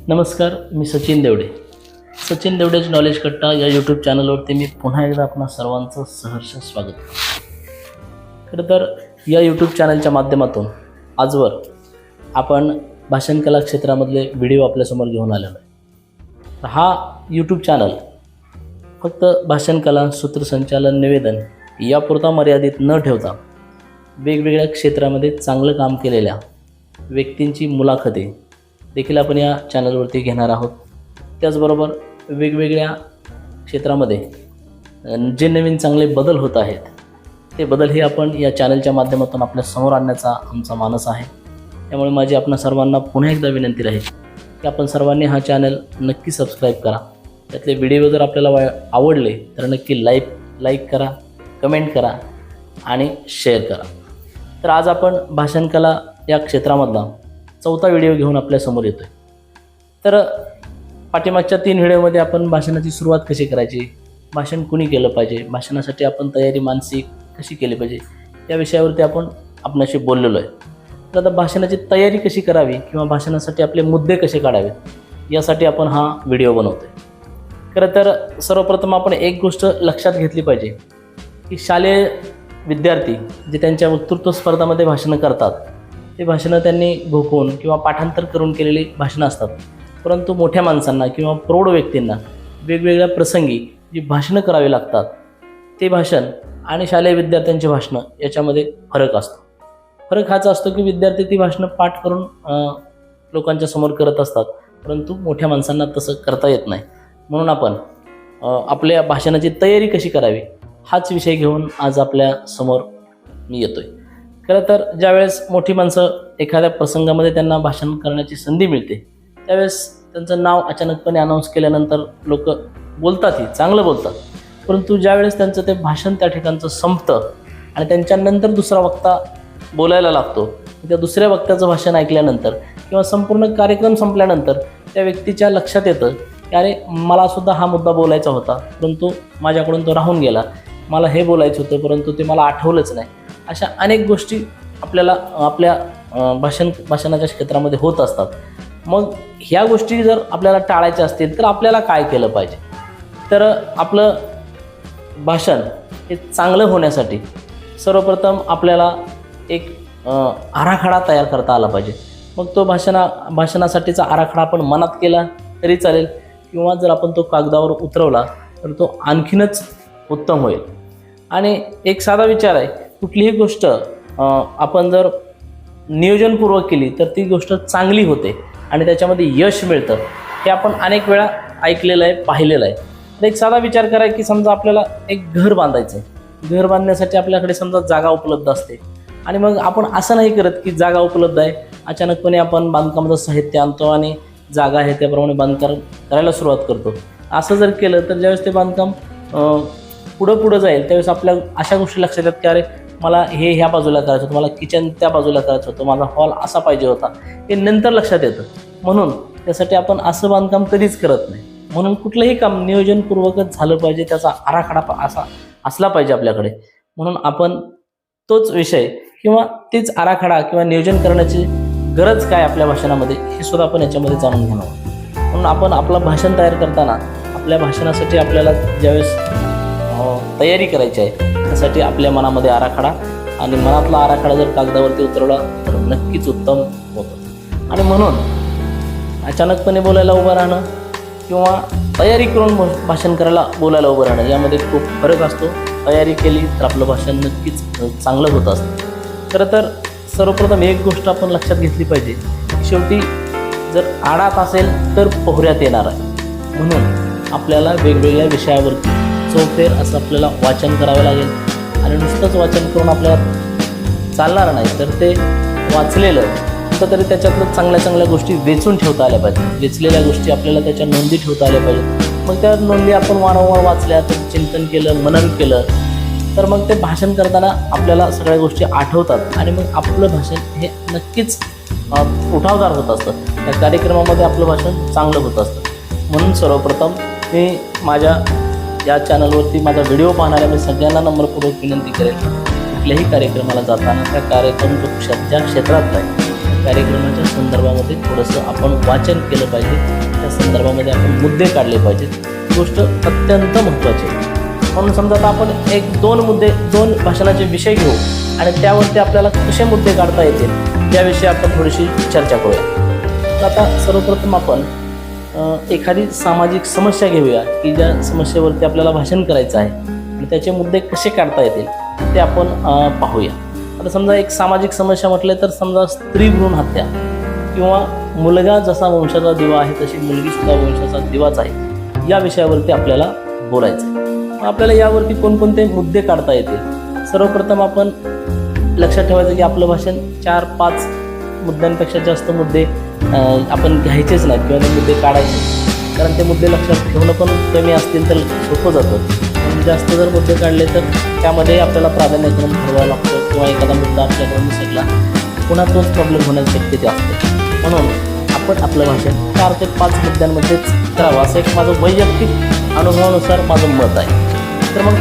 नमस्कार, मी सचिन देवडे. सचिन देवडेज नॉलेज कट्टा या यूट्यूब चॅनलवरती मी पुन्हा एकदा आपणा सर्वांचं सहर्ष स्वागत करतो. खरं तर या यूट्यूब चॅनलच्या माध्यमातून आजवर आपण भाषण कला क्षेत्रामधले व्हिडिओ आपल्यासमोर घेऊन आलेलो आहे. हा यूट्यूब चॅनल फक्त भाषण कला, सूत्रसंचालन, निवेदन यापुरता मर्यादित न ठेवता वेगवेगळ्या क्षेत्रामध्ये चांगलं काम केलेल्या व्यक्तींची मुलाखती देखील आपण या चॅनलवरती घेणार आहोत. त्याचबरोबर वेगवेगळ्या क्षेत्रामध्ये जे नवीन चांगले बदल होत आहेत ते बदलही आपण या चॅनलच्या माध्यमातून आपल्या समोर आणण्याचा आमचा मानस आहे. त्यामुळे माझी आपणा सर्वांना पुन्हा एकदा विनंती राहील की आपण सर्वांनी हा चॅनल नक्की सबस्क्राईब करा. त्यातले व्हिडिओ जर आपल्याला आवडले तर नक्की लाईक करा, कमेंट करा आणि शेअर करा. तर आज आपण भाषण कला या क्षेत्रामधला चौथा व्हिडिओ घेऊन आपल्यासमोर येतो आहे. तर पाठीमागच्या 3 व्हिडिओमध्ये आपण भाषणाची सुरुवात कशी करायची, भाषण कुणी केलं पाहिजे, भाषणासाठी आपण तयारी मानसिक कशी केली पाहिजे या विषयावरती आपण आपणाशी बोललेलो आहे. तर आता भाषणाची तयारी कशी करावी किंवा भाषणासाठी आपले मुद्दे कसे काढावेत यासाठी आपण हा व्हिडिओ बनवतो आहे. खरं तर सर्वप्रथम आपण एक गोष्ट लक्षात घेतली पाहिजे की शालेय विद्यार्थी जे त्यांच्या वक्तृत्व स्पर्धामध्ये भाषणं करतात ते भाषणं त्यांनी घोकून किंवा पाठांतर करून केलेली भाषणं असतात. परंतु मोठ्या माणसांना किंवा प्रौढ व्यक्तींना वेगवेगळ्या प्रसंगी जी भाषणं करावी लागतात ते भाषण आणि शालेय विद्यार्थ्यांची भाषणं याच्यामध्ये फरक असतो. फरक हाच असतो की विद्यार्थी ती भाषणं पाठ करून लोकांच्या समोर करत असतात, परंतु मोठ्या माणसांना तसं करता येत नाही. म्हणून आपण आपल्या भाषणाची तयारी कशी करावी हाच विषय घेऊन आज आपल्या समोर मी येतो आहे. खरं तर ज्यावेळेस मोठी माणसं एखाद्या प्रसंगामध्ये त्यांना भाषण करण्याची संधी मिळते त्यावेळेस त्यांचं नाव अचानकपणे अनाऊन्स केल्यानंतर लोक बोलतातही, चांगलं बोलतात. परंतु ज्यावेळेस त्यांचं ते भाषण त्या ठिकाणचं संपतं आणि त्यांच्यानंतर दुसरा वक्ता बोलायला लागतो, त्या दुसऱ्या वक्त्याचं भाषण ऐकल्यानंतर किंवा संपूर्ण कार्यक्रम संपल्यानंतर त्या व्यक्तीच्या लक्षात येतं की अरे मलासुद्धा हा मुद्दा बोलायचा होता परंतु माझ्याकडून तो राहून गेला, मला हे बोलायचं होतं परंतु ते मला आठवलंच नाही. अशा अनेक गोष्टी आपल्याला आपल्या भाषणाच्या क्षेत्रामध्ये होत असतात. मग ह्या गोष्टी जर आपल्याला टाळायच्या असतील तर आपल्याला काय केलं पाहिजे? तर आपलं भाषण हे चांगलं होण्यासाठी सर्वप्रथम आपल्याला एक आराखडा तयार करता आला पाहिजे. मग तो भाषणासाठीचा आराखडा आपण मनात केला तरी चालेल किंवा जर आपण तो कागदावर उतरवला तर तो आणखीनच उत्तम होईल. आणि एक साधा विचार आहे, कुठलीही गोष्ट आपण जर नियोजनपूर्वक केली तर ती गोष्ट चांगली होते आणि त्याच्यामध्ये यश मिळतं. हे आपण अनेक वेळा ऐकलेलं आहे, पाहिलेलं आहे. तर एक साधा विचार करा की समजा आपल्याला एक घर बांधायचं आहे. घर बांधण्यासाठी आपल्याकडे समजा जागा उपलब्ध असते आणि मग आपण असं नाही करत की जागा उपलब्ध आहे अचानकपणे आपण बांधकामाचं साहित्य आणतो आणि जागा आहे त्याप्रमाणे बांधकाम करायला सुरुवात करतो. असं जर केलं तर ज्यावेळेस ते बांधकाम पुढं जाईल त्यावेळेस आपल्या अशा गोष्टी लक्षात येतात की अरे मला हे ह्या बाजूला करायचं होतं, मला किचन त्या बाजूला करायचं होतं, माझा हॉल असा पाहिजे होता, हे नंतर लक्षात येतं. म्हणून त्यासाठी आपण असं बांधकाम कधीच करत नाही. म्हणून कुठलंही काम नियोजनपूर्वकच झालं पाहिजे, त्याचा आराखडा असा असला पाहिजे आपल्याकडे. म्हणून आपण तोच विषय किंवा तीच आराखडा किंवा नियोजन करण्याची गरज काय आपल्या भाषणामध्ये हे सुद्धा आपण याच्यामध्ये जाणून घेणार आहोत. म्हणून आपण आपलं भाषण तयार करताना आपल्या भाषणासाठी आपल्याला ज्यावेळेस तयारी करायची आहे त्यासाठी आपल्या मनामध्ये आराखडा आणि मनातला आराखडा जर कागदावरती उतरवला तर नक्कीच उत्तम होतं. आणि म्हणून अचानकपणे बोलायला उभं राहणं किंवा तयारी करून भाषण करायला बोलायला उभं राहणं यामध्ये खूप फरक असतो. तयारी केली तर आपलं भाषण नक्कीच चांगलं होत असतं. खरं तर सर्वप्रथम एक गोष्ट आपण लक्षात घेतली पाहिजे, शेवटी जर आडात असेल तर पोहऱ्यात येणार आहे. म्हणून आपल्याला वेगवेगळ्या विषयावरती चौफेर असं आपल्याला वाचन करावं लागेल. आणि नुसतंच वाचन करून आपल्याला चालणार नाही, तर ते वाचलेलं कुठंतरी त्याच्यातलं चांगल्या गोष्टी वेचून ठेवता आल्या पाहिजेत. वेचलेल्या गोष्टी आपल्याला त्याच्या नोंदी ठेवता आल्या पाहिजेत. मग त्या नोंदी आपण वारंवार वाचल्या, तर चिंतन केलं, मनन केलं तर मग ते भाषण करताना आपल्याला सगळ्या गोष्टी आठवतात आणि मग आपलं भाषण हे नक्कीच उठावदार होत असतं. त्या कार्यक्रमामध्ये आपलं भाषण चांगलं होत असतं. म्हणून सर्वप्रथम मी माझ्या या चॅनलवरती माझा व्हिडिओ पाहणाऱ्या मी सगळ्यांना नम्रपूर्वक विनंती करेन, कुठल्याही कार्यक्रमाला जाताना त्या कार्यक्रम ज्या क्षेत्रात आहे कार्यक्रमाच्या संदर्भामध्ये थोडंसं आपण वाचन केलं पाहिजे, त्या संदर्भामध्ये आपण मुद्दे काढले पाहिजेत. ही गोष्ट अत्यंत महत्त्वाची आहे. म्हणून समजा आता आपण 2 भाषणाचे विषय घेऊ आणि त्यावरती आपल्याला कसे मुद्दे काढता येतील याविषयी आपण थोडीशी चर्चा करूया. तर आता सर्वप्रथम आपण एखादी सामाजिक समस्या घेऊया की ज्या समस्येवरती आपल्याला भाषण करायचं आहे आणि त्याचे मुद्दे कसे काढता येतील ते आपण पाहूया. आता समजा एक सामाजिक समस्या म्हटले तर समजा स्त्री भ्रूण हत्या किंवा मुलगा जसा वंशाचा दिवा आहे तशी मुलगीसुद्धा वंशाचा दिवाच आहे या विषयावरती आपल्याला बोलायचं आहे. मग आपल्याला यावरती कोणकोणते मुद्दे काढता येतील. सर्वप्रथम आपण लक्षात ठेवायचं की आपलं भाषण 4-5 मुद्द्यांपेक्षा जास्त मुद्दे आपण घ्यायचेच नाहीत किंवा ते मुद्दे काढायचे, कारण ते मुद्दे लक्षात ठेवणं पण कमी असतील तर सोपं जातं. पण जास्त जर मुद्दे काढले तर त्यामध्ये आपल्याला प्राधान्यक्रम ठरवावा लागतो किंवा एखादा मुद्दा आपल्याकडून निसटला पुन्हा तोच प्रॉब्लेम होण्याची शक्यता असते. म्हणून आपण आपलं भाषण 4 ते 5 मुद्द्यांमध्येच करावं असं एक माझं वैयक्तिक अनुभवानुसार माझं मत आहे. तर मग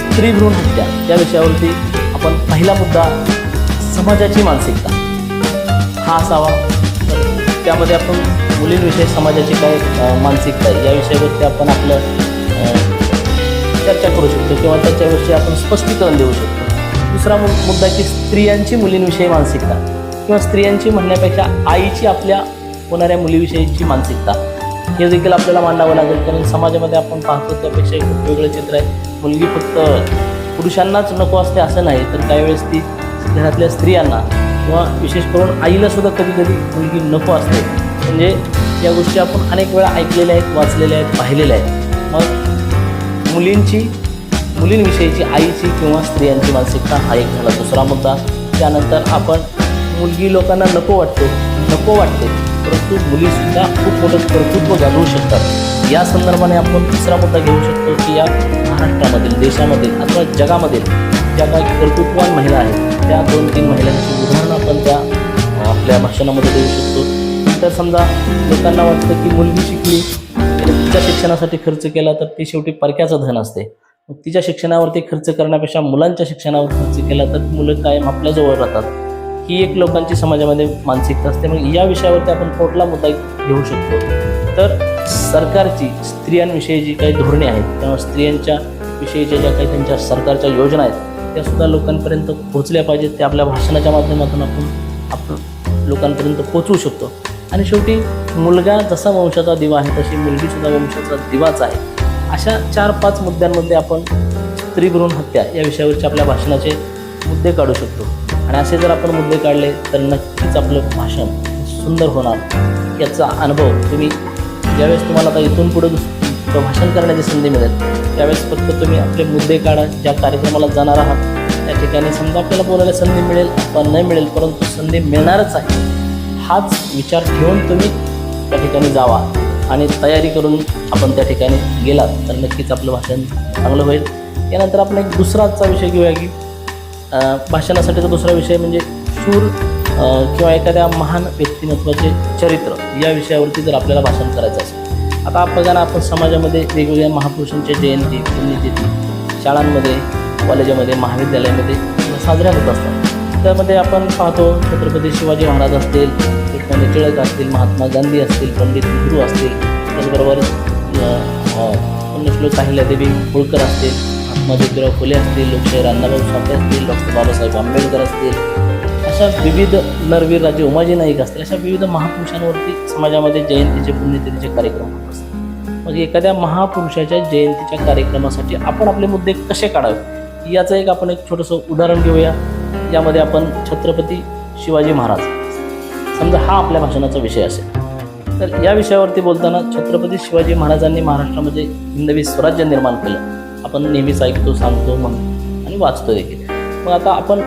स्त्री भ्रूण हत्या या विषयावरती आपण पहिला मुद्दा समाजाची मानसिकता हा असावा. तर त्यामध्ये आपण मुलींविषयी समाजाची काय मानसिकता आहे या विषयावरती आपण आपलं चर्चा करू शकतो किंवा त्याच्याविषयी आपण स्पष्टीकरण देऊ शकतो. दुसरा मुद्दा की स्त्रियांची मुलींविषयी मानसिकता किंवा स्त्रियांची म्हणण्यापेक्षा आईची आपल्या होणाऱ्या मुलीविषयीची मानसिकता हे देखील आपल्याला मांडावं लागेल, कारण समाजामध्ये आपण पाहतो त्यापेक्षा एक खूप वेगळं चित्र आहे. मुलगी फक्त पुरुषांनाच नको असते असं नाही, तर काही वेळेस ती घरातल्या स्त्रियांना किंवा विशेष करून आईलासुद्धा कधी कधी मुलगी नको असते. म्हणजे या गोष्टी आपण अनेक वेळा ऐकलेल्या आहेत, वाचलेल्या आहेत, पाहिलेल्या आहेत. मग मुलींविषयीची आईची किंवा स्त्रियांची मानसिकता हा एक झाला दुसरा मुद्दा. त्यानंतर आपण मुलगी लोकांना नको वाटते परंतु मुलीसुद्धा खूप मोठं कर्तृत्व गाजवू शकतात या संदर्भाने आपण तिसरा मुद्दा घेऊ शकतो की या महाराष्ट्रामधील, देशामधील अथवा जगामधील ज्या काही कर्तृत्ववान महिला आहेत त्या 2-3 महिलांची उदाहरणं आपण त्या आपल्या भाषणामध्ये देऊ शकतो. तर समजा लोकांना वाटतं की मुलगी शिकली आणि तिच्या शिक्षणासाठी खर्च केला तर ती शेवटी परक्याचं धन असते. मग तिच्या शिक्षणावरती खर्च करण्यापेक्षा मुलांच्या शिक्षणावर खर्च केला तर मुलं कायम आपल्याजवळ राहतात ही एक लोकांची समाजामध्ये मानसिकता असते. मग या विषयावरती आपण कुठला मुद्दा घेऊ शकतो तर सरकारची स्त्रियांविषयी जी काही धोरणे आहेत किंवा स्त्रियांच्या विषयीच्या ज्या काही त्यांच्या सरकारच्या योजना आहेत त्यासुद्धा लोकांपर्यंत पोहोचल्या पाहिजेत. त्या आपल्या भाषणाच्या माध्यमातून आपण लोकांपर्यंत पोहोचवू शकतो. आणि शेवटी मुलगा जसा वंशाचा दिवा आहे तशी मुलगीसुद्धा वंशाचा दिवाच आहे. अशा 4-5 मुद्द्यांमध्ये आपण स्त्री भ्रूण हत्या या विषयावरचे आपल्या भाषणाचे मुद्दे काढू शकतो. आणि असे जर आपण मुद्दे काढले तर नक्कीच आपलं भाषण सुंदर होणार. याचा अनुभव तुम्ही ज्यावेळेस तुम्हाला आता इथून पुढे भाषण करण्याची संधी मिळेल त्यावेळेस फक्त तुम्ही आपले मुद्दे काढा. ज्या कार्यक्रमाला जाणार आहात त्या ठिकाणी समजा आपल्याला बोलायला संधी मिळेल अथवा नाही मिळेल परंतु संधी मिळणारच आहे हाच विचार ठेवून तुम्ही त्या ठिकाणी जावा आणि तयारी करून आपण त्या ठिकाणी गेलात तर नक्कीच आपलं भाषण चांगलं होईल. यानंतर आपण एक दुसराचा विषय घेऊया की भाषणासाठीचा दुसरा विषय म्हणजे शूर किंवा एखाद्या महान व्यक्तिमत्वाचे चरित्र या विषयावरती जर आपल्याला भाषण करायचं असेल. आता बघा ना, आपण समाजामध्ये वेगवेगळ्या महापुरुषांच्या जयंती, पुण्यतिथी शाळांमध्ये, कॉलेजामध्ये, महाविद्यालयामध्ये साजऱ्या होत असतात. त्यामध्ये आपण पाहतो छत्रपती शिवाजी महाराज असतील, लोकमान्य टिळक असतील, महात्मा गांधी असतील, पंडित नेहरू असतील, त्याचबरोबर पुण्यश्लोक अहिल्यादेवी होळकर असतील, महात्मा ज्योतिराव फुले असतील, लोकशाहीर अण्णाभाऊ साठे असतील, डॉक्टर बाबासाहेब आंबेडकर असतील, अशा विविध नरवीर राजे उमाजी नाईक असतील, अशा विविध महापुरुषांवरती समाजामध्ये जयंतीचे पुण्यतिथीचे कार्यक्रम होत असतात. मग एखाद्या महापुरुषाच्या जयंतीच्या कार्यक्रमासाठी आपण आपले मुद्दे कसे काढावे याचं आपण एक छोटंसं उदाहरण घेऊया. यामध्ये आपण छत्रपती शिवाजी महाराज समजा हा आपल्या भाषणाचा विषय असेल तर या विषयावरती बोलताना छत्रपती शिवाजी महाराजांनी महाराष्ट्रामध्ये हिंदवी स्वराज्य निर्माण केलं. आपण नेहमीच ऐकतो, सांगतो म्हणून आणि वाचतो देखील. मग आता आपण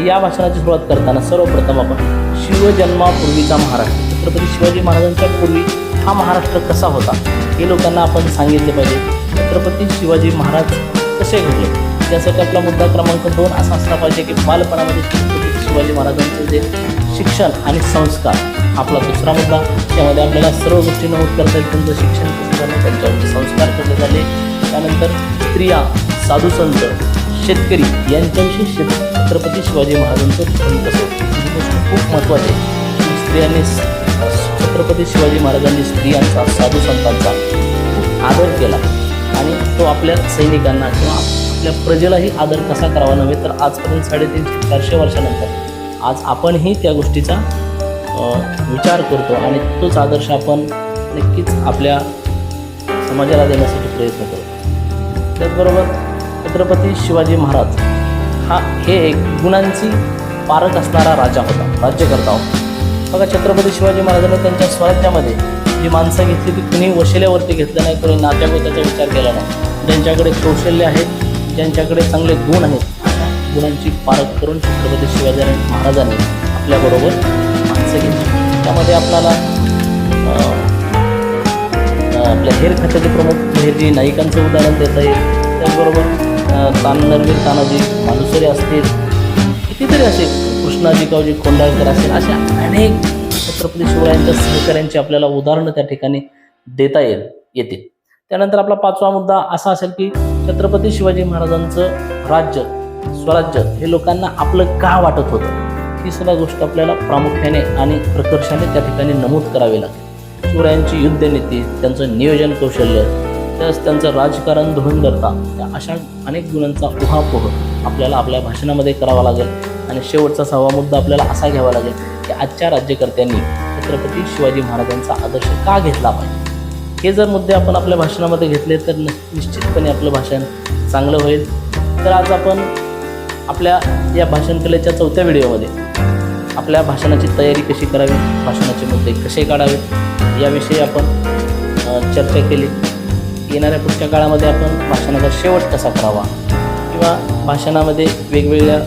या भाषणाची सुरुवात करताना सर्वप्रथम आपण शिवजन्मापूर्वीचा महाराष्ट्र, छत्रपती शिवाजी महाराजांच्या पूर्वी हा महाराष्ट्र कसा होता हे लोकांना आपण सांगितले पाहिजे. छत्रपती शिवाजी महाराज कसे घडले त्यासाठी आपला मुद्दा क्रमांक 2 असा असला पाहिजे की बालपणामध्ये छत्रपती शिवाजी महाराजांचे जे शिक्षण आणि संस्कार आपला दुसरा मुद्दा. त्यामध्ये आपल्याला सर्व गोष्टी नमूद करता येईल. त्यांचं शिक्षण कसं झालं, त्यांच्यावरचे संस्कार कसे झाले, त्यानंतर स्त्रिया, साधुसंत, शेतकरी यांच्याविषयी छत्रपती शिवाजी महाराजांचं धोरण कसं होतं ही गोष्ट खूप महत्त्वाची आहे. स्त्रियांनी छत्रपती शिवाजी महाराजांनी स्त्रियांचा, साधू संतांचा खूप आदर केला आणि तो आपल्या सैनिकांना किंवा आपल्या प्रजेलाही आदर कसा करावा नव्हे तर आजपर्यंत 350-400 वर्षानंतर आज आपणही त्या गोष्टीचा विचार करतो आणि तोच आदर्श आपण नक्कीच आपल्या समाजाला देण्यासाठी प्रयत्न करतो. त्याचबरोबर छत्रपती शिवाजी महाराज हे एक गुणांची पारख असणारा राजा होता, राज्यकर्ता होता. बघा, छत्रपती शिवाजी महाराजांनी त्यांच्या स्वराज्यामध्ये जी माणसं घेतली ती कुणी वशिल्यावरती घेतलं नाही, कोणी नात्यागोत्याचा विचार केला नाही. ज्यांच्याकडे कौशल्य आहेत, ज्यांच्याकडे चांगले गुण आहेत, अशा गुणांची पारख करून छत्रपती शिवाजी महाराजांनी आपल्याबरोबर माणसं घेतली. त्यामध्ये आपल्याला आपल्या हेर खात्याचे प्रमुख हेरजी नाईकांचं उदाहरण देता येईल. त्याचबरोबर नरवीर तानाजी मालुसरे असतील, कितीतरी असे कृष्णाजी कावजी कोंडाळकर असेल, अशा अनेक छत्रपती शिवरायांच्या सहकाऱ्यांची आपल्याला उदाहरणं त्या ठिकाणी देता येतील. त्यानंतर आपला 5वा मुद्दा असा असेल की छत्रपती शिवाजी महाराजांचं राज्य, स्वराज्य हे लोकांना आपलं का वाटत होतं, ही सुद्धा गोष्ट आपल्याला प्रामुख्याने आणि प्रकर्षाने त्या ठिकाणी नमूद करावी लागेल. शिवरायांची युद्धनीती, त्यांचं नियोजन कौशल्य, त्यास त्यांचं राजकारण धुरंधरता, या अशा अनेक गुणांचा उहापोह आपल्याला आपल्या भाषणामध्ये करावा लागेल. आणि शेवटचा 6वा मुद्दा आपल्याला असा घ्यावा लागेल की आजच्या राज्यकर्त्यांनी छत्रपती शिवाजी महाराजांचा आदर्श का घेतला पाहिजे. हे जर मुद्दे आपण आपल्या भाषणामध्ये घेतले तर निश्चितपणे आपलं भाषण चांगलं होईल. तर आज आपण आपल्या या भाषण कलेच्या 4थ्या व्हिडिओमध्ये आपल्या भाषणाची तयारी कशी करावी, भाषणाचे मुद्दे कसे काढावेत याविषयी आपण चर्चा केली. येणाऱ्या पुढच्या काळामध्ये आपण भाषणाचा शेवट कसा करावा किंवा भाषणामध्ये वेगवेगळ्या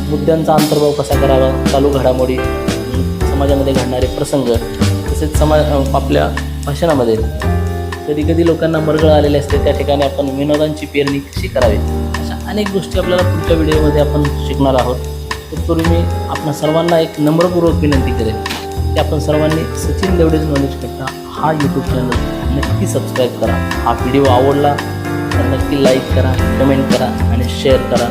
मुद्द्यांचा अंतर्भाव कसा करावा, चालू घडामोडी, समाजामध्ये घडणारे प्रसंग, तसेच आपल्या भाषणामध्ये कधी कधी लोकांना मरगळ आलेले असते, त्या ठिकाणी आपण विनोदांची पेरणी कशी करावी, अशा अनेक गोष्टी आपल्याला पुढच्या व्हिडिओमध्ये आपण शिकणार आहोत. तत्पूर्वी मी आपल्या सर्वांना एक नम्रपूर्वक विनंती करेन की आपण सर्वांनी सचिन देवडेज नॉलेज कट्टा हा यूट्यूब चॅनल नक्की सबस्क्राईब करा. हा व्हिडिओ आवडला तर नक्की लाईक करा, कमेंट करा आणि शेअर करा.